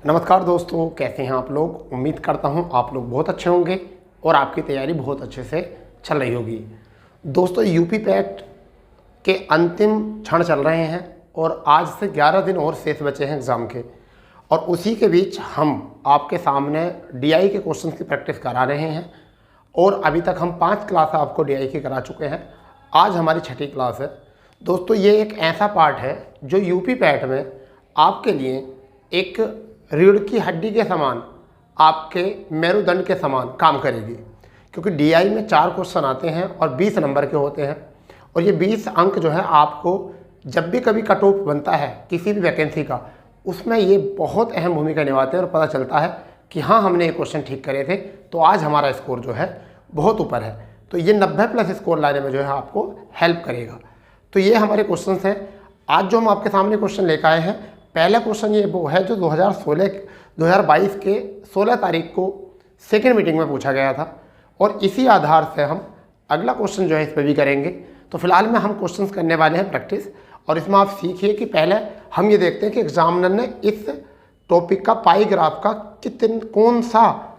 नमस्कार दोस्तों, कैसे हैं आप लोग। उम्मीद करता हूं आप लोग बहुत अच्छे होंगे और आपकी तैयारी बहुत अच्छे से चल रही होगी। दोस्तों, यूपी पैट के अंतिम क्षण चल रहे हैं और आज से 11 दिन और शेष बचे हैं एग्ज़ाम के, और उसी के बीच हम आपके सामने डीआई के क्वेश्चन की प्रैक्टिस करा रहे हैं। और अभी तक हम 5 क्लास आपको डीआई की करा चुके हैं। आज हमारी 6ठी क्लास है। दोस्तों, ये एक ऐसा पार्ट है जो यूपी पैट में आपके लिए एक रीढ़ की हड्डी के समान, आपके मेरुदंड के समान काम करेगी, क्योंकि डीआई में 4 क्वेश्चन आते हैं और 20 नंबर के होते हैं। और ये 20 अंक जो है आपको जब भी कभी कट ऑफ बनता है किसी भी वैकेंसी का, उसमें ये बहुत अहम भूमिका निभाते हैं और पता चलता है कि हाँ, हमने ये क्वेश्चन ठीक करे थे, तो आज हमारा स्कोर जो है बहुत ऊपर है। तो ये 90+ स्कोर लाने में जो है आपको हेल्प करेगा। तो ये हमारे क्वेश्चन हैं। आज जो हम आपके सामने क्वेश्चन लेकर आए हैं, पहला क्वेश्चन ये वो है जो 2022 के 16 तारीख को सेकेंड मीटिंग में पूछा गया था, और इसी आधार से हम अगला क्वेश्चन जो है इस पर भी करेंगे। तो फिलहाल में हम क्वेश्चंस करने वाले हैं प्रैक्टिस, और इसमें आप सीखिए कि पहले हम ये देखते हैं कि एग्जामिनर ने इस टॉपिक का पाई ग्राफ का कौन सा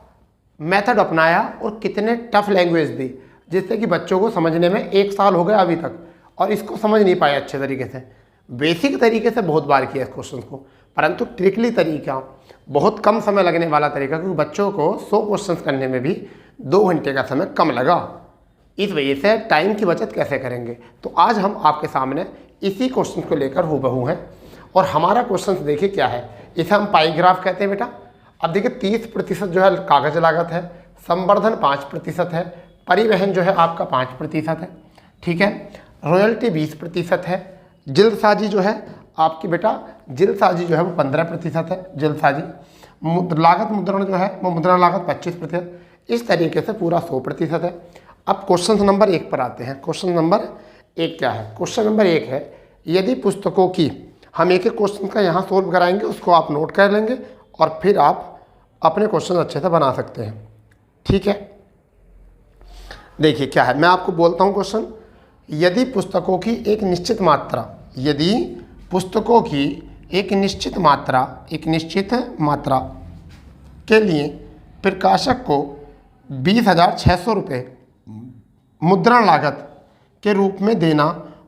मेथड अपनाया और कितने टफ लैंग्वेज दी, जिससे कि बच्चों को समझने में 1 साल हो गया अभी तक और इसको समझ नहीं पाए अच्छे तरीके से। बेसिक तरीके से बहुत बार किया इस क्वेश्चन को, परंतु ट्रिकली तरीका, बहुत कम समय लगने वाला तरीका, क्योंकि बच्चों को 100 क्वेश्चन करने में भी 2 घंटे का समय कम लगा। इस वजह से टाइम की बचत कैसे करेंगे, तो आज हम आपके सामने इसी क्वेश्चन को लेकर हूबहू हैं। और हमारा क्वेश्चन देखिए क्या है, इसे हम पाई ग्राफ कहते हैं बेटा। अब देखिए 30% जो है कागज लागत है, संवर्धन 5% है, परिवहन जो है आपका 5% है, ठीक है, रॉयल्टी 20% है, जल्दसाजी जो है आपकी बेटा जल्दसाजी जो है वो 15% है, जल्दसाजी लागत मुद्रण जो है वो मुद्रण लागत 25%। इस तरीके से पूरा 100% है। अब क्वेश्चन नंबर 1 पर आते हैं। क्वेश्चन नंबर 1 क्या है? क्वेश्चन नंबर 1 है, यदि पुस्तकों की, हम एक एक क्वेश्चन का यहाँ सोल्व कराएंगे, उसको आप नोट कर लेंगे और फिर आप अपने क्वेश्चन अच्छे से बना सकते हैं, ठीक है। देखिए क्या है, मैं आपको बोलता हूँ क्वेश्चन। यदि पुस्तकों की एक निश्चित मात्रा, यदि पुस्तकों की एक निश्चित मात्रा के लिए प्रकाशक को 20,600 रुपये मुद्रण लागत के रूप में देना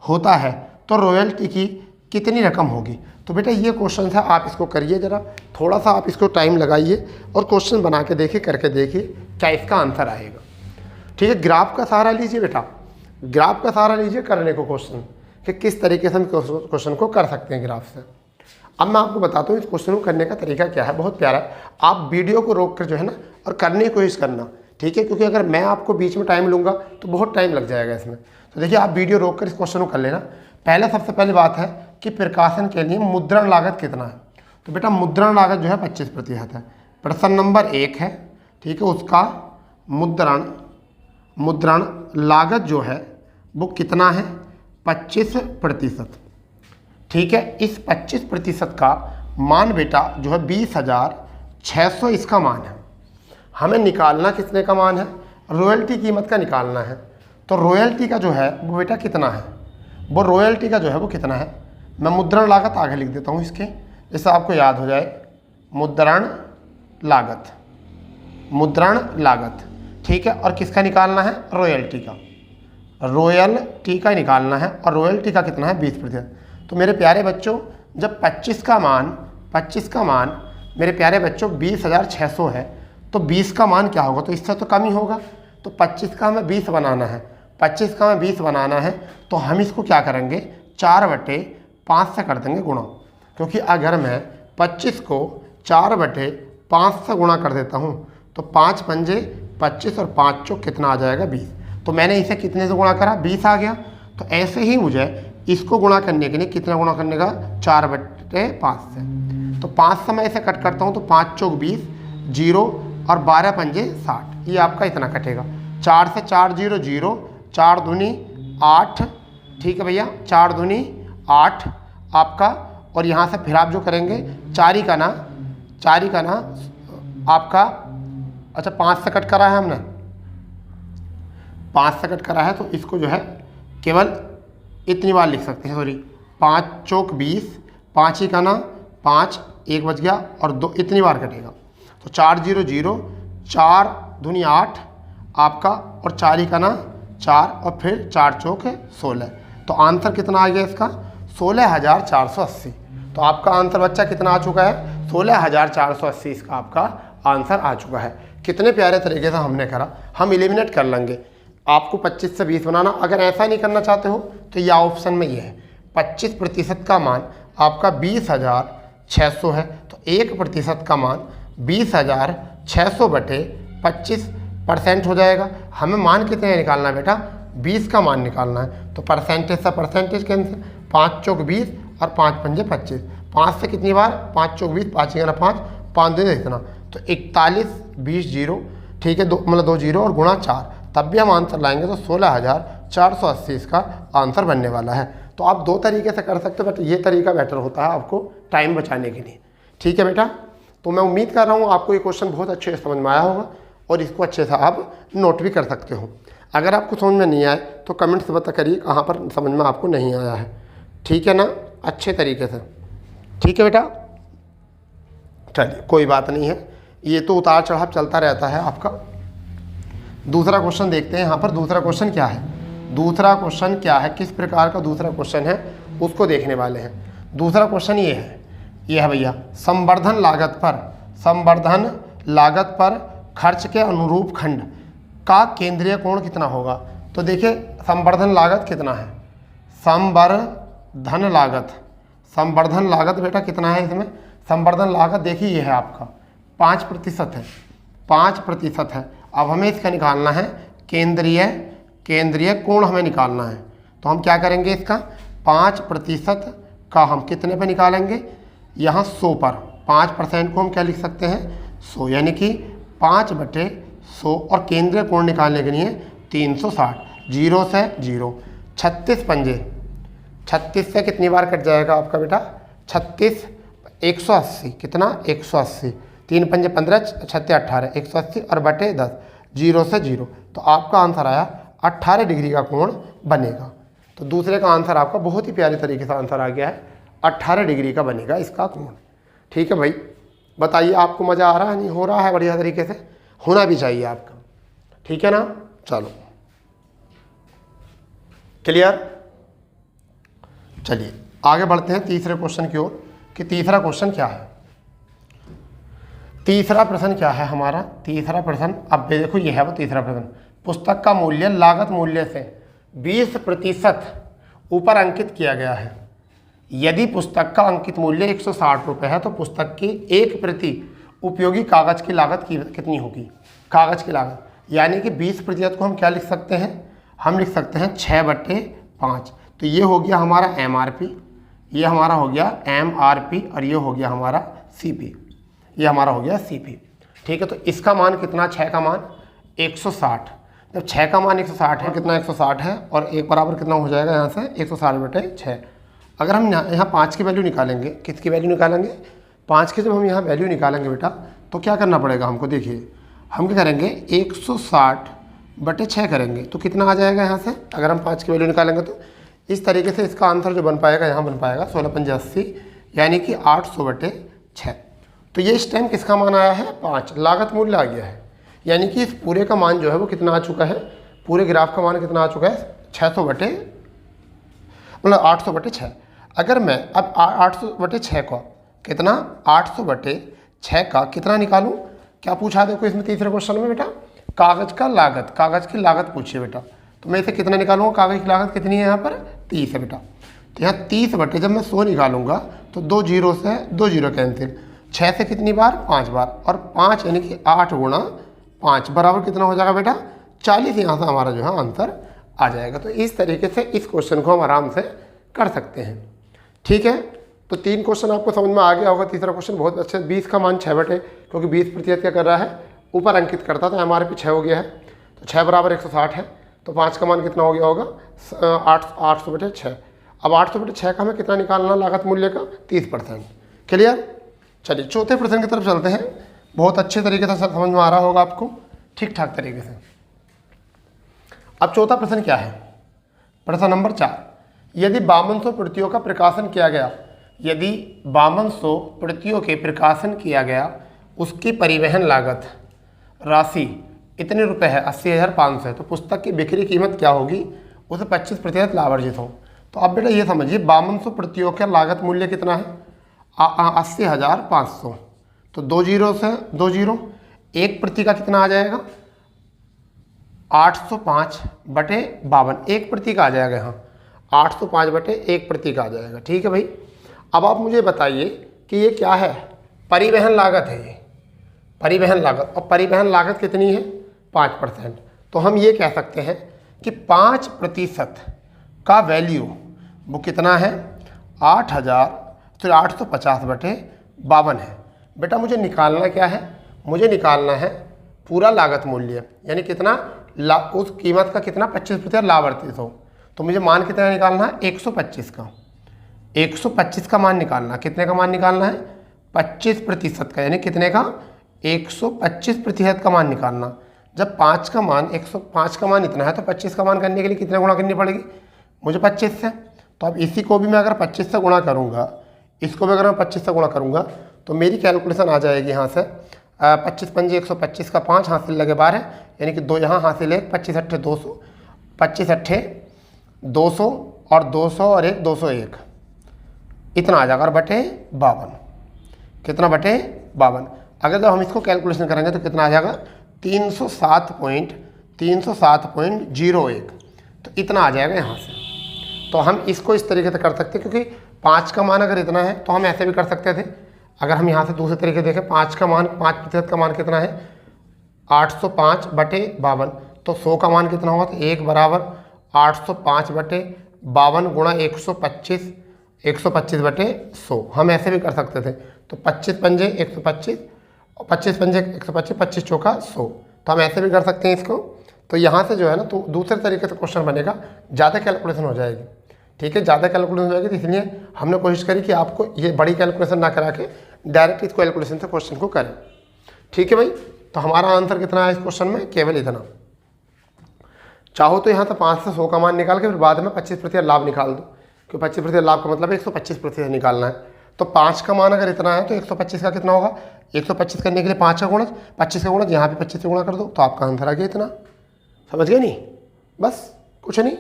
होता है, तो रॉयल्टी की कितनी रकम होगी? तो बेटा ये क्वेश्चन है, आप इसको करिए ज़रा, थोड़ा सा आप इसको टाइम लगाइए और क्वेश्चन बना के देखिए, करके देखिए क्या इसका आंसर आएगा, ठीक है। ग्राफ का सहारा लीजिए बेटा, ग्राफ का सहारा लीजिए करने को क्वेश्चन, कि किस तरीके से हम क्वेश्चन को कर सकते हैं ग्राफ से। अब मैं आपको बताता हूँ इस क्वेश्चन को करने का तरीका क्या है, बहुत प्यारा है। आप वीडियो को रोक कर जो है ना और करने की कोशिश करना, ठीक है, क्योंकि अगर मैं आपको बीच में टाइम लूँगा तो बहुत टाइम लग जाएगा इसमें। तो देखिए आप वीडियो रोक कर इस क्वेश्चन को कर लेना। पहले सबसे पहली बात है कि प्रकाशन के लिए मुद्रण लागत कितना है। तो बेटा मुद्रण लागत जो है 25% है। प्रश्न नंबर 1 है, ठीक है, उसका मुद्रण लागत जो है वो कितना है? 25%, ठीक है। इस 25% का मान बेटा जो है 20,600 इसका मान है। हमें निकालना कितने का मान है? रॉयल्टी कीमत का निकालना है। तो रॉयल्टी का जो है वो बेटा कितना है, वो रॉयल्टी का जो है वो कितना है? मैं मुद्रण लागत आगे लिख देता हूँ इसके, जिससे आपको याद हो जाए। मुद्रण लागत, ठीक है। और किसका निकालना है? रॉयल्टी का, रॉयल्टी का निकालना है। और रॉयल्टी का कितना है? 20%। तो मेरे प्यारे बच्चों, जब 25 का मान मेरे प्यारे बच्चों 20,600 है, तो 20 का मान क्या होगा? तो इससे तो कम ही होगा। तो 25 का हमें 20 बनाना है, 25 का हमें 20 बनाना है। तो हम इसको क्या करेंगे? 4/5 से कर देंगे गुणा, क्योंकि अगर मैं 25 को 4/5 से गुणा कर देता हूँ तो 5 पंजे 25 और 5 चौक कितना आ जाएगा? 20। तो मैंने इसे कितने से गुणा करा? 20 आ गया। तो ऐसे ही मुझे इसको गुणा करने के लिए कितना गुणा करने का? 4/5 से। तो 5 से मैं इसे कट करता हूँ तो 5 चौक 20, 0 और 12 पंजे 60, ये आपका इतना कटेगा। 4 से 4 0 0, 4 दूनी 8, ठीक है भैया, 4 दूनी 8 आपका। और यहाँ से फिर आप जो करेंगे 4 का ना आपका, अच्छा 5 से कट करा है हमने, 5 से कट करा है, तो इसको जो है केवल इतनी बार लिख सकते हैं, सॉरी 5 चौक 20, 5 ही का ना 5 1 बच गया और 2 इतनी बार कटेगा। तो 4 0 0, 4 दूनी 8 आपका, और 4 ही का ना 4, और फिर 4 चौक 16। तो आंसर कितना आ गया इसका 16,480। तो आपका आंसर बच्चा कितना आ चुका है 16,480 इसका आपका आंसर आ चुका है। कितने प्यारे तरीके से हमने करा। हम एलिमिनेट कर लेंगे। आपको 25 से 20 बनाना, अगर ऐसा नहीं करना चाहते हो तो यह ऑप्शन में ये है 25% का मान आपका 20,600 है, तो 1% का मान 20,600 बटे 25% हो जाएगा। हमें मान कितने निकालना है बेटा 20 का मान निकालना है। तो परसेंटेज से परसेंटेज कैंसिल, 5 चौक 20 और 5 पंजे 25, 5 से कितनी बार 5 चौक 20, 5 गना 5, 5 दे इतना, तो 41 20 0, ठीक है, दो मतलब 2 0 और गुणा 4, तब भी हम आंसर लाएंगे तो 16,480 इसका आंसर बनने वाला है। तो आप 2 तरीके से कर सकते हो, बट ये तरीका बेटर होता है आपको टाइम बचाने के लिए। ठीक है बेटा, तो मैं उम्मीद कर रहा हूँ आपको ये क्वेश्चन बहुत अच्छे से समझ में आया होगा और इसको अच्छे से आप नोट भी कर सकते हो। अगर आपको समझ में नहीं आए तो कमेंट से बता करिए कहाँ पर समझ में आपको नहीं आया है। ठीक है ना, अच्छे तरीके से। ठीक है बेटा, चलिए कोई बात नहीं है, ये तो उतार चढ़ाव चलता रहता है आपका। दूसरा क्वेश्चन देखते हैं। यहाँ पर दूसरा क्वेश्चन क्या है, दूसरा क्वेश्चन क्या है, किस प्रकार का दूसरा क्वेश्चन है उसको देखने वाले हैं। दूसरा क्वेश्चन ये है भैया, संवर्धन लागत पर खर्च के अनुरूप खंड का केंद्रीय कोण कितना होगा। तो देखिए संवर्धन लागत कितना है, संवर्धन लागत बेटा कितना है इसमें, संवर्धन लागत देखिए ये है आपका 5% है, 5% है। अब हमें इसका निकालना है केंद्रीय कोण हमें निकालना है। तो हम क्या करेंगे, इसका 5% का हम कितने पे निकालेंगे, यहाँ 100 पर। 5% को हम क्या लिख सकते हैं 100, यानी कि 5/100, और केंद्रीय कोण निकालने के लिए 360, 0 से 0, 36 पंजे, 36 से कितनी बार कट जाएगा आपका बेटा 36, 180, कितना 180, 3 पंजे 15, 36 18, 180 और बटे 10, 0 से 0। तो आपका आंसर आया 18 डिग्री का कोण बनेगा। तो दूसरे का आंसर आपका बहुत ही प्यारे तरीके से आंसर आ गया है, 18 डिग्री का बनेगा इसका कोण। ठीक है भाई, बताइए आपको मज़ा आ रहा है, नहीं हो रहा है, बढ़िया तरीके से होना भी चाहिए आपका। ठीक है ना, चलो क्लियर। चलिए आगे बढ़ते हैं तीसरे क्वेश्चन की ओर, कि तीसरा क्वेश्चन क्या है। तीसरा प्रश्न क्या है हमारा, तीसरा प्रश्न अब देखो ये है वो तीसरा प्रश्न। पुस्तक का मूल्य लागत मूल्य से 20% ऊपर अंकित किया गया है। यदि पुस्तक का अंकित मूल्य 160 रुपये है तो पुस्तक की 1 प्रति उपयोगी कागज की लागत कितनी होगी। कागज की लागत यानी कि 20% को हम क्या लिख सकते हैं, हम लिख सकते हैं 6/5। तो ये हो गया हमारा MRP, ये हमारा हो गया MRP, और ये हो गया हमारा CP, ये हमारा हो गया CP। ठीक है, तो इसका मान कितना, 6 का मान 160। जब 6 का मान 160 है, कितना 160 है, और 1 बराबर कितना हो जाएगा यहाँ से 160/6। अगर हम यहाँ 5 की वैल्यू निकालेंगे, किसकी वैल्यू निकालेंगे 5 की, जब हम यहाँ वैल्यू निकालेंगे बेटा तो क्या करना पड़ेगा हमको, देखिए हम क्या करेंगे 160/6 करेंगे तो कितना आ जाएगा यहाँ से, अगर हम 5 की वैल्यू निकालेंगे तो इस तरीके से इसका आंसर जो बन पाएगा यहाँ बन पाएगा 16 पंजे 80, यानी कि 800/6। तो ये इस टाइम किसका मान आया है 5, लागत मूल्य आ गया है, यानी कि इस पूरे का मान जो है वो कितना आ चुका है, पूरे ग्राफ का मान कितना आ चुका है 800/6। अगर मैं अब 800/6 का कितना 800/6 का कितना निकालूं, क्या पूछा देखो इसमें तीसरे क्वेश्चन में बेटा, कागज की लागत पूछिए बेटा। तो मैं इसे कितना निकालूंगा, कागज की लागत कितनी है यहाँ पर 30 है बेटा। तो यहाँ 30/, जब मैं 100 निकालूंगा तो 2 0 से 2 0 कैंसिल, 6 से कितनी बार 5 बार, और 5 यानी कि 8 गुणा 5 बराबर कितना हो जाएगा बेटा 40। यहाँ से हमारा जो है आंसर आ जाएगा। तो इस तरीके से इस क्वेश्चन को हम आराम से कर सकते हैं। ठीक है, तो 3 क्वेश्चन आपको समझ में आ गया होगा। तीसरा क्वेश्चन बहुत अच्छा, 20 का मान 6/, क्योंकि 20% क्या कर रहा है ऊपर अंकित करता, तो MRP 6 हो गया है, तो 6 बराबर 160 है, तो 5 का मान कितना हो गया होगा 800/6। अब 800/6 का हमें कितना निकालना, लागत मूल्य का 30%। क्लियर। चलिए चौथे प्रश्न की तरफ चलते हैं। बहुत अच्छे तरीके से समझ में आ रहा होगा आपको, ठीक ठाक तरीके से। अब चौथा प्रश्न क्या है, प्रश्न नंबर 4, यदि 5200 प्रतियों का प्रकाशन किया गया यदि 5200 प्रतियों के प्रकाशन किया गया, उसकी परिवहन लागत राशि इतने रुपए है, 80,500 है, तो पुस्तक की बिक्री कीमत क्या होगी, उसे 25% लाभ अर्जित हो। तो अब बेटा ये समझिए 5200 प्रतियों का लागत मूल्य कितना है, 80,500। तो 2 जीरो से 2 जीरो, एक प्रति का कितना आ जाएगा, 805/52, एक प्रति का आ जाएगा। यहाँ 805/1 प्रति का आ जाएगा। ठीक है भाई। अब आप मुझे बताइए कि ये क्या है, परिवहन लागत है ये, परिवहन लागत। और परिवहन लागत कितनी है, 5%। तो हम ये कह सकते हैं कि 5% का वैल्यू वो कितना है, 850/52 है। बेटा मुझे निकालना क्या है, मुझे निकालना है पूरा लागत मूल्य, यानी कितना उस कीमत का कितना 25% लाभ अर्जित हो। तो मुझे मान कितना निकालना है, 125 का, 125 का मान निकालना। कितने का मान निकालना है, 25% का, यानी कितने का, 125% का मान निकालना। जब 5 का मान 105 का मान इतना है, तो 25 का मान करने के लिए कितने गुणा करनी पड़ेगी मुझे, 25 से। तो अब इसी को भी मैं अगर 25 से गुणा करूँगा, इसको भी अगर मैं 25 से गुणा करूँगा, तो मेरी कैलकुलेशन आ जाएगी यहाँ से 25 पंजे 125 का 5 हासिल लगे 12, यानी कि 2 यहाँ हासिल है, 25 अट्ठे 200, 25 अट्ठे 200 और 200 और 1 201, इतना आ जाएगा, और बटे 52, कितना बटे 52। अगर जब हम इसको कैलकुलेशन करेंगे तो कितना आ जाएगा, 307.01, तो इतना आ जाएगा यहाँ से। तो हम इसको इस तरीके से कर सकते हैं, क्योंकि 5 का मान अगर इतना है तो हम ऐसे भी कर सकते थे। अगर हम यहाँ से दूसरे तरीके देखें, 5 का मान 5% का मान कितना है, 805/52, तो 100 का मान कितना होगा, तो 1 बराबर 805/52 गुणा 125, 125/100। हम ऐसे भी कर सकते थे। तो 25 पंजे 125 और 25 पंजे 125, 25 चौका 100, तो हम ऐसे भी कर सकते हैं इसको। तो यहाँ से जो है ना, तो दूसरे तरीके से क्वेश्चन बनेगा, ज़्यादा कैलकुलेशन हो जाएगी। ठीक है, ज़्यादा कैलकुलेशन हो जाएगी, तो इसलिए हमने कोशिश करी कि आपको ये बड़ी कैलकुलेशन ना करा के डायरेक्ट इस कैलकुलेशन से क्वेश्चन को करें। ठीक है भाई। तो हमारा आंसर कितना है इस क्वेश्चन में, केवल इतना। चाहो तो यहाँ से 5 से 100 का मान निकाल के फिर बाद में 25% लाभ निकाल दो, क्योंकि 25% लाभ का मतलब 125% निकालना है। तो 5 का मान अगर इतना है तो 125 का कितना होगा, 125 करने के लिए 5 का गुणज, 25 का गुणज यहाँ पे 25 से गुणा कर दो, तो आपका आंसर आ गया इतना। समझ गए नहीं, बस कुछ नहीं।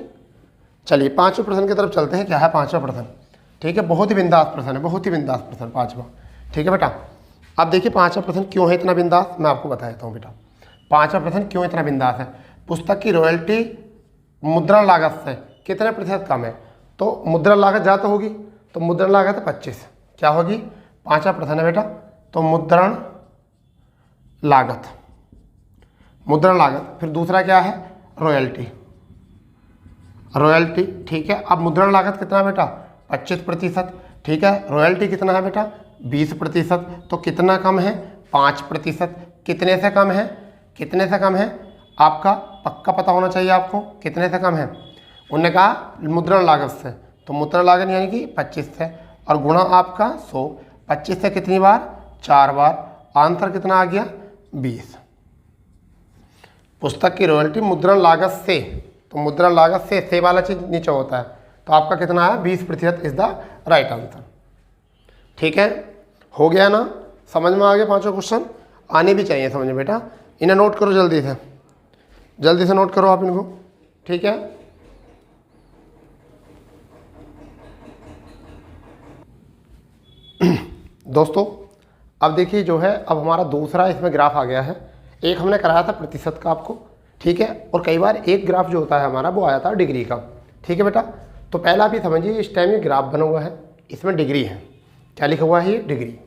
चलिए 5वें प्रश्न की तरफ चलते हैं। क्या है 5वां प्रश्न, ठीक है, बहुत ही बिंदास प्रश्न है, बहुत ही बिंदास प्रश्न 5वां। ठीक है बेटा, अब देखिए 5वां प्रश्न क्यों है इतना बिंदास, मैं आपको बता देता हूँ बेटा। 5वां प्रश्न क्यों इतना बिंदास है, पुस्तक की रॉयल्टी मुद्रण लागत से कितने प्रतिशत कम है। तो मुद्रण लागत ज़्यादा होगी, तो मुद्रण लागत 25 क्या होगी, 5वां प्रश्न है बेटा। तो मुद्रण लागत, मुद्रण लागत, फिर दूसरा क्या है, रॉयल्टी, रॉयल्टी। ठीक है, अब मुद्रण लागत कितना बेटा, 25%। ठीक है, रॉयल्टी कितना है बेटा, 20%। तो कितना कम है, 5%। कितने से कम है, कितने से कम है, आपका पक्का पता होना चाहिए आपको, कितने से कम है। उन्होंने कहा मुद्रण लागत से, तो मुद्रण लागत यानी कि 25 से, और गुणा आपका 100, 25 से कितनी बार, 4 बार, आंसर कितना आ गया, 20। पुस्तक की मुद्रण लागत से, तो मुद्रण लागत से वाला चीज नीचे होता है, तो आपका कितना है, 20% इज द राइट आंसर। ठीक है, हो गया ना, समझ में आ गया। 5वां क्वेश्चन आने भी चाहिए समझ में बेटा, इन्हें नोट करो जल्दी से, जल्दी से नोट करो आप इनको। ठीक है, दोस्तों अब देखिए जो है, अब हमारा दूसरा इसमें ग्राफ आ गया है। एक हमने कराया था प्रतिशत का आपको, ठीक है, और कई बार एक ग्राफ जो होता है हमारा वो आया था डिग्री का। ठीक है बेटा, तो पहला आप ये समझिए, इस टाइम ये ग्राफ बना हुआ है, इसमें डिग्री है, क्या लिखा हुआ है, ये डिग्री।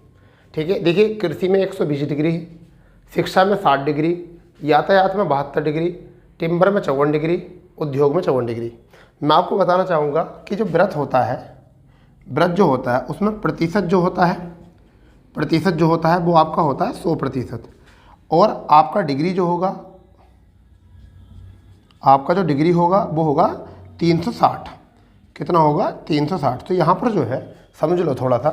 ठीक है, देखिए कृषि में 120 डिग्री है, शिक्षा में 60 डिग्री, यातायात में 72 डिग्री, टिम्बर में 54 डिग्री, उद्योग में 54 डिग्री। मैं आपको बताना चाहूँगा कि जो व्रत होता है, व्रत जो होता है उसमें प्रतिशत जो होता है, प्रतिशत जो होता है वो आपका होता है 100%, और आपका डिग्री जो होगा, आपका जो डिग्री होगा वो होगा 360। कितना होगा, 360। तो यहाँ पर जो है समझ लो थोड़ा सा,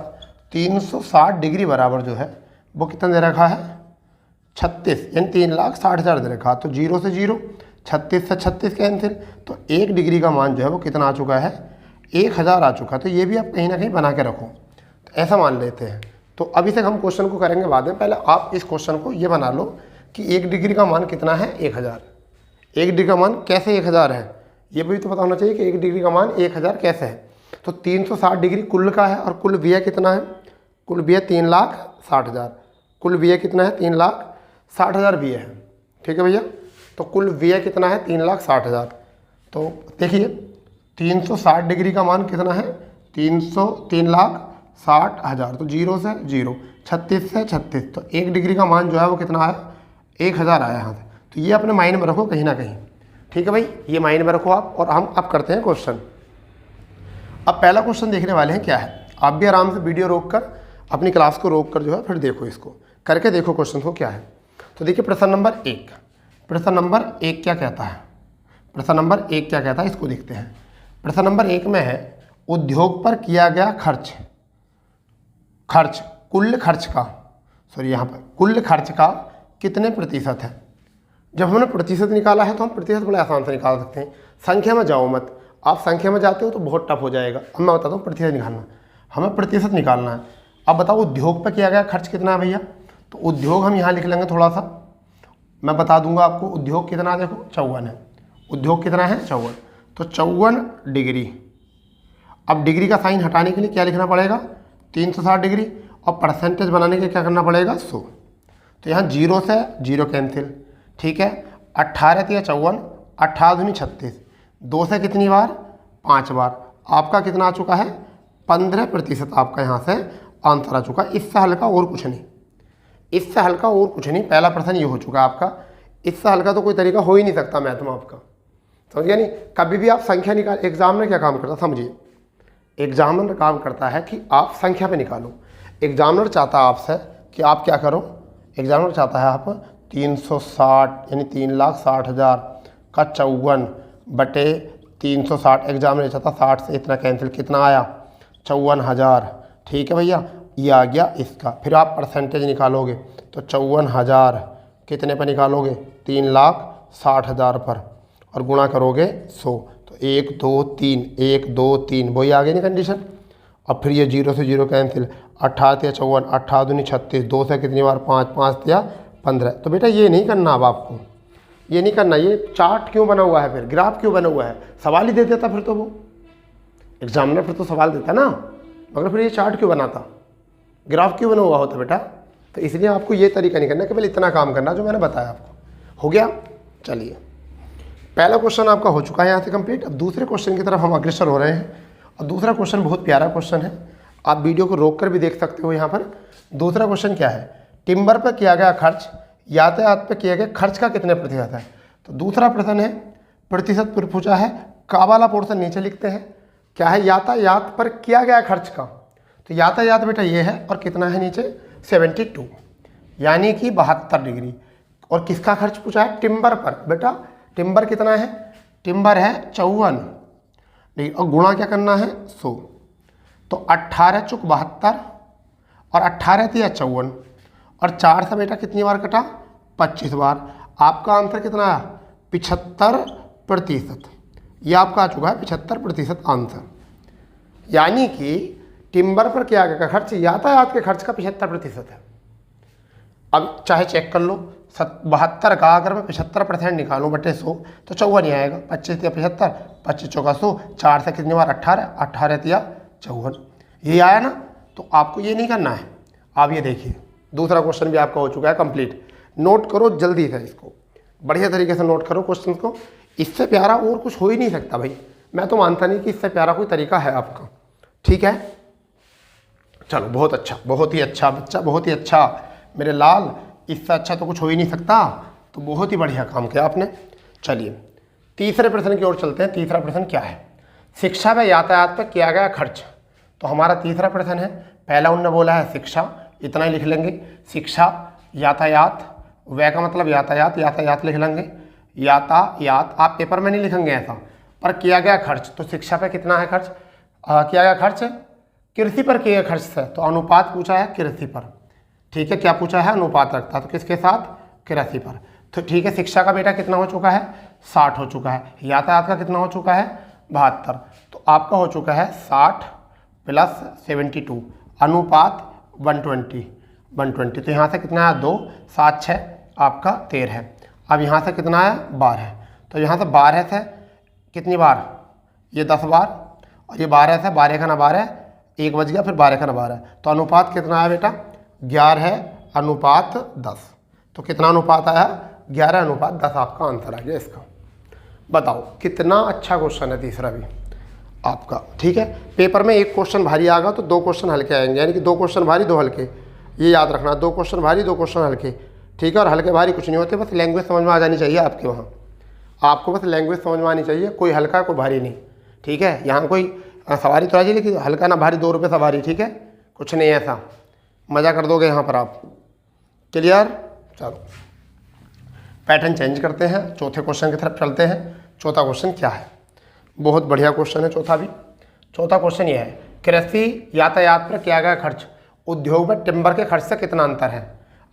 360 डिग्री बराबर जो है वो कितना दे रखा है, 36, यानी 3,60,000 दे रखा। तो 0 से 0, 36 से 36 कैंसिल, तो 1 डिग्री का मान जो है वो कितना आ चुका है, 1,000 आ चुका। तो ये भी आप कहीं ना कहीं बना के रखो। तो ऐसा मान लेते हैं। तो अभी तक हम क्वेश्चन को करेंगे बाद में, पहले आप इस क्वेश्चन को ये बना लो कि 1 डिग्री का मान कितना है 1000। 1 डिग्री का मान कैसे 1000 है ये भी तो पता होना चाहिए कि 1 डिग्री का मान 1000 कैसे है। तो 360 डिग्री कुल का है और कुल व्यय कितना है, कुल व्यय 3,60,000। कुल व्यय कितना है 3,60,000 व्यय है, ठीक है भैया। तो कुल व्यय कितना है 3,60,000। तो देखिए 360 डिग्री का मान कितना है 3,60,000। तो 0 से 0, 36 से 36, तो 1 डिग्री का मान जो है वो कितना आया 1000 आया यहाँ से। तो ये अपने माइंड में रखो कहीं ना कहीं, ठीक है भाई, ये माइंड में रखो आप। और हम अब करते हैं क्वेश्चन। अब पहला क्वेश्चन देखने वाले हैं क्या है। आप भी आराम से वीडियो रोक कर अपनी क्लास को रोक कर जो है फिर देखो, इसको करके देखो क्वेश्चन को क्या है। तो देखिए प्रश्न नंबर 1, प्रश्न नंबर 1 क्या कहता है, प्रश्न नंबर 1 क्या कहता है इसको देखते हैं। प्रश्न नंबर 1 में है उद्योग पर किया गया खर्च, खर्च कुल खर्च का, सॉरी यहाँ पर कुल खर्च का कितने प्रतिशत है। जब हमने प्रतिशत निकाला है तो हम प्रतिशत बड़े आसान से निकाल सकते हैं। संख्या में जाओ मत, आप संख्या में जाते हो तो बहुत टफ हो जाएगा। अब मैं बताता हूँ प्रतिशत निकालना, हमें प्रतिशत निकालना है। अब बताओ उद्योग पर किया गया खर्च कितना है भैया। तो उद्योग हम यहाँ लिख लेंगे थोड़ा सा, मैं बता दूंगा आपको उद्योग कितना, देखो 54 है, उद्योग कितना है 54। तो 54 डिग्री। अब डिग्री का साइन हटाने के लिए क्या लिखना पड़ेगा 360 डिग्री, और परसेंटेज बनाने के क्या करना पड़ेगा 100। तो यहाँ 0 से 0 कैंसिल, ठीक है। 18 या 54, 18 दूनी 36, 2 से कितनी बार 5 बार, आपका कितना आ चुका है 15% आपका यहाँ से आंसर आ चुका है। इससे हल्का और कुछ नहीं, इससे हल्का और कुछ नहीं। पहला प्रश्न ये हो चुका है आपका, इससे हल्का तो कोई तरीका हो ही नहीं सकता मैथ में आपका, समझ गया नहीं। कभी भी आप संख्या निकाल, एग्जामिनर क्या काम करता है समझिए, एग्जामिनर काम करता है कि आप संख्या पे निकालो। एग्जामिनर चाहता है आपसे कि आप क्या करो, एग्जामिनर चाहता है आप 360 यानी 3,60,000 का 54 बटे 360, एग्जामिनर चाहता 60 से इतना कैंसिल, कितना आया 54,000, ठीक है भैया, ये आ गया इसका। फिर आप परसेंटेज निकालोगे तो 54,000 कितने पर निकालोगे 3,60,000 पर, और गुणा करोगे 100, तो 1 2 3, 1 2 3, वही आ गई ना कंडीशन। अब फिर ये 0 से 0 कैंसिल, 18 या 54, 18 दूनी 36, 2 से कितनी बार 5, 5 या 15। तो बेटा ये नहीं करना, अब आपको ये नहीं करना। ये चार्ट क्यों बना हुआ है, फिर ग्राफ क्यों बना हुआ है, सवाल ही दे देता फिर तो वो एग्जामिनर, फिर तो सवाल देता ना, मगर फिर ये चार्ट क्यों बनाता, ग्राफ क्यों बना हुआ होता बेटा। तो इसलिए आपको ये तरीका नहीं करना, केवल इतना काम करना जो मैंने बताया आपको। हो गया, चलिए पहला क्वेश्चन आपका हो चुका है यहाँ से कंप्लीट। अब दूसरे क्वेश्चन की तरफ हम अग्रसर हो रहे हैं, और दूसरा क्वेश्चन बहुत प्यारा क्वेश्चन है, आप वीडियो को रोक कर भी देख सकते हो। यहाँ पर दूसरा क्वेश्चन क्या है, टिम्बर पर किया गया खर्च यातायात पर किए गए खर्च का कितने प्रतिशत है। तो दूसरा प्रश्न है प्रतिशत पर पूछा है, का वाला पोर्शन नीचे लिखते हैं, क्या है यातायात पर किया गया खर्च का। तो यातायात बेटा ये है, और कितना है नीचे 72 यानी कि 72 डिग्री। और किसका खर्च पूछा है टिम्बर पर, बेटा टिम्बर कितना है, टिम्बर है 54 डिग्री, और गुणा क्या करना है 100। तो 18 चुक 72, और 18 थी 54, और 4 से बेटा कितनी बार कटा 25 बार। आपका आंसर कितना आया 75%। यह आपका आ चुका है 75% आंसर, यानी कि टिम्बर पर किया गया खर्च यातायात के खर्च का 75% है। अब चाहे चेक कर लो, 72 का अगर मैं 75% निकालूं बटे 100 तो 54 ही आएगा। 25 या 75, 25 चौका 100, 4 से कितनी बार 18, 18 या 54, ये आया ना। तो आपको ये नहीं करना है। आप ये देखिए दूसरा क्वेश्चन भी आपका हो चुका है कंप्लीट। नोट करो जल्दी से, इसको बढ़िया तरीके से नोट करो क्वेश्चन को। इससे प्यारा और कुछ हो ही नहीं सकता भाई, मैं तो मानता नहीं कि इससे प्यारा कोई तरीका है आपका, ठीक है। चलो बहुत अच्छा, बहुत ही अच्छा बच्चा, बहुत ही अच्छा मेरे लाल, इससे अच्छा तो कुछ हो ही नहीं सकता। तो बहुत ही बढ़िया काम किया आपने। चलिए तीसरे प्रश्न की ओर चलते हैं। तीसरा प्रश्न क्या है, शिक्षा व यातायात पर किया गया खर्च। तो हमारा तीसरा प्रश्न है, पहला उन्होंने बोला है शिक्षा, इतना ही लिख लेंगे, शिक्षा यातायात, वह का मतलब यातायात, यातायात लिख लेंगे, यातायात आप पेपर में नहीं लिखेंगे ऐसा, पर किया गया खर्च। तो शिक्षा पे कितना है खर्च, किया गया खर्च कृषि पर किए गए खर्च से, तो अनुपात पूछा है कृषि पर, ठीक है। क्या पूछा है अनुपात रखता, तो किसके साथ कृषि पर। तो ठीक है, शिक्षा का बेटा कितना हो चुका है 60 हो चुका है, यातायात का कितना हो चुका है 72, तो आपका हो चुका है 60 + 72, अनुपात 120। तो यहाँ से कितना आया 2, 7, 6 आपका 13 है। अब यहाँ से कितना आया 12। तो यहाँ से 12 से कितनी बार, ये 10 बार, और ये 12 से 12 का ना 12, 1 बज गया, फिर 12 का ना 12। तो अनुपात कितना आया बेटा 11:10। तो कितना अनुपात आया 11:10 आपका आंसर आ गया इसका। बताओ कितना अच्छा क्वेश्चन है तीसरा भी आपका। ठीक है, पेपर में एक क्वेश्चन भारी आएगा तो 2 क्वेश्चन हल्के आएंगे, यानी कि 2 क्वेश्चन भारी 2 हल्के, ये याद रखना, 2 क्वेश्चन भारी 2 क्वेश्चन हल्के। ठीक है, और हल्के भारी कुछ नहीं होते, बस लैंग्वेज समझ में आ जानी चाहिए आपके वहाँ, आपको बस लैंग्वेज समझ में आनी चाहिए, कोई हल्का कोई भारी नहीं। ठीक है, यहाँ कोई सवारी तो आ जाए लेकिन हल्का ना भारी, 2 रुपये सवारी। ठीक है, कुछ नहीं ऐसा, मज़ा कर दोगे यहाँ पर आप। क्लियर, चलो पैटर्न चेंज करते हैं, चौथे क्वेश्चन की तरफ चलते हैं। चौथा क्वेश्चन क्या है, बहुत बढ़िया क्वेश्चन है चौथा भी। चौथा क्वेश्चन ये है, कृषि यातायात पर किया गया खर्च उद्योग में टिम्बर के खर्च से कितना अंतर है।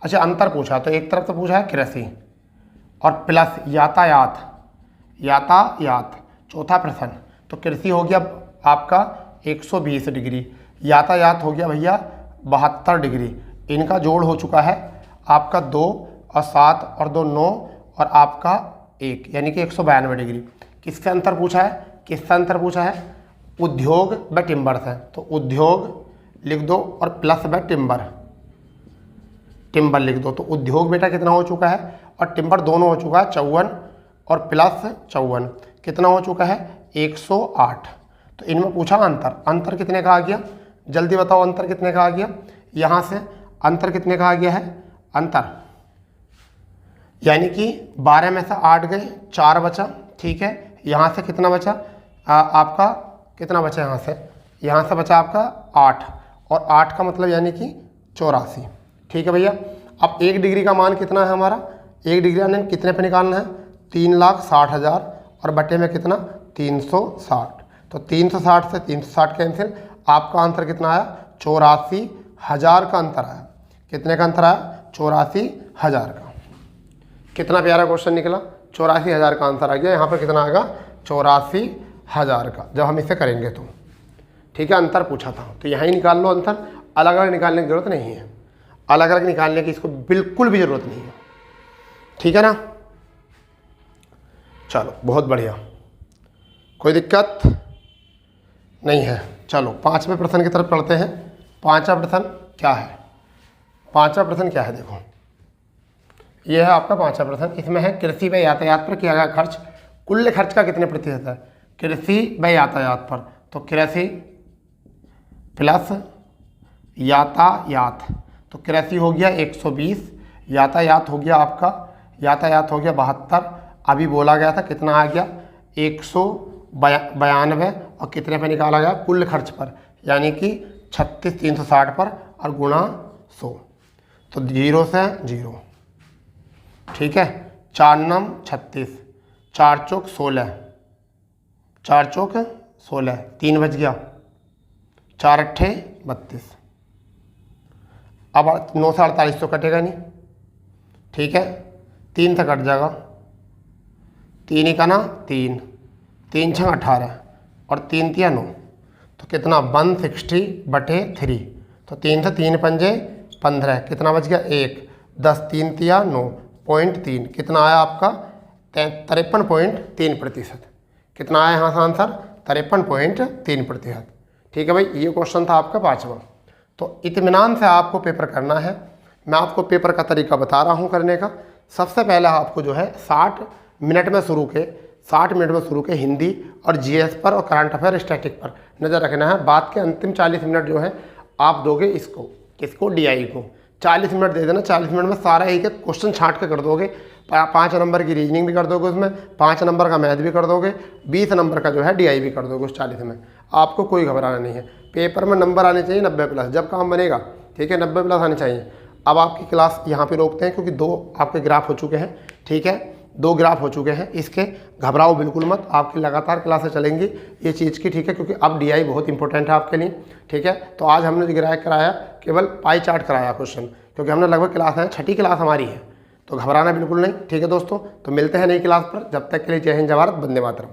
अच्छा, अंतर पूछा तो एक तरफ तो पूछा है कृषि और प्लस यातायात, चौथा प्रश्न। तो कृषि हो गया आपका 120 डिग्री, यातायात हो गया भैया 72 डिग्री, इनका जोड़ हो चुका है आपका 2 और 7 और 2 9 और आपका 1, यानी कि 192 डिग्री। किससे अंतर पूछा है, किससे अंतर पूछा है, उद्योग व टिम्बर से। तो उद्योग लिख दो और प्लस व टिम्बर लिख दो। तो उद्योग बेटा कितना हो चुका है और टिम्बर दोनों हो चुका है 54 और प्लस 54 कितना हो चुका है 108। तो इनमें पूछा अंतर, अंतर कितने का आ गया, जल्दी बताओ अंतर कितने का आ गया। यहाँ से अंतर कितने का आ गया है, अंतर यानी कि 12 में से 8 गए, 4 बचा। ठीक है, यहाँ से कितना बचा आपका, कितना बचा यहाँ से बचा आपका 8, और 8 का मतलब यानी कि 84। ठीक है भैया, अब 1 डिग्री का मान कितना है हमारा, 1 डिग्री यानी कितने पे निकालना है 3,60,000 और बटे में कितना 360। तो 360 से 360 कैंसिल, आपका आंसर कितना आया 84,000 का अंतर आया। कितने का अंतर आया 84,000 का। कितना प्यारा क्वेश्चन निकला, 84,000 का आंसर आ गया। यहाँ पर कितना आएगा 84,000 का, जब हम इसे करेंगे तो। ठीक है, अंतर पूछा था तो यहाँ ही निकाल लो अंतर, अलग अलग निकालने की जरूरत नहीं है, अलग अलग निकालने की इसको बिल्कुल भी जरूरत नहीं है। ठीक है ना, चलो बहुत बढ़िया, कोई दिक्कत नहीं है। चलो 5वें प्रश्न की तरफ चलते हैं। 5वां प्रश्न क्या है, 5वां प्रश्न क्या है, देखो ये है आपका 5वां प्रश्न। इसमें है कृषि व यातायात पर किया गया खर्च कुल खर्च का कितने प्रतिशत है। कृषि व यातायात पर, तो कृषि प्लस यातायात, तो कृषि हो गया 120, यातायात हो गया आपका, यातायात हो गया 72, अभी बोला गया था कितना आ गया 192, और कितने पे निकाला गया कुल खर्च पर, यानी कि 36,360 पर और गुणा 100। तो 0 से 0। ठीक है, 4 9 36, 4 चौक 16, 4 चौक 16, 3 बज गया, 4 अट्ठे 32। अब 9 से 48 तो कटेगा नहीं। ठीक है, 3 से कट जाएगा, 3 ही का ना 3, 3 6 18 और 3 3 9, तो कितना 160/3। तो 3 से 3 पंजे 15, कितना बच गया 1, 10 3 3 9.3, कितना आया आपका 53.3%। कितना आया यहाँ से आंसर 53.3%। ठीक है भाई, ये क्वेश्चन था आपका 5वां। तो इत्मीनान से आपको पेपर करना है, मैं आपको पेपर का तरीका बता रहा हूँ करने का। सबसे पहले आपको जो है 60 मिनट में शुरू के हिंदी और जीएस पर और करंट अफेयर स्टैटिक पर नज़र रखना है। बाद के अंतिम 40 मिनट जो है आप दोगे किसको डीआई को 40 मिनट दे देना। 40 मिनट में सारा एक एक क्वेश्चन छांट के कर दोगे। 5 नंबर की रीजनिंग भी कर दोगे उसमें, 5 नंबर का मैथ भी कर दोगे, 20 नंबर का जो है डीआई भी कर दोगे उस 40 में। आपको कोई घबराना नहीं है, पेपर में नंबर आने चाहिए 90+ जब काम बनेगा। ठीक है, 90+ आने चाहिए। अब आपकी क्लास यहाँ पे रोकते हैं क्योंकि 2 आपके ग्राफ हो चुके हैं। ठीक है, 2 ग्राफ हो चुके हैं, इसके घबराओ बिल्कुल मत, आपकी लगातार क्लासें चलेंगी ये चीज़ की। ठीक है, क्योंकि अब डीआई बहुत इंपॉर्टेंट है आपके लिए। ठीक है, तो आज हमने जो कराया केवल पाई चार्ट कराया क्वेश्चन, क्योंकि हमने लगभग क्लास है 6ठी क्लास हमारी है, तो घबराना बिल्कुल नहीं। ठीक है दोस्तों, तो मिलते हैं नई क्लास पर, जब तक के लिए जय हिंद जय भारत, वंदे मातरम।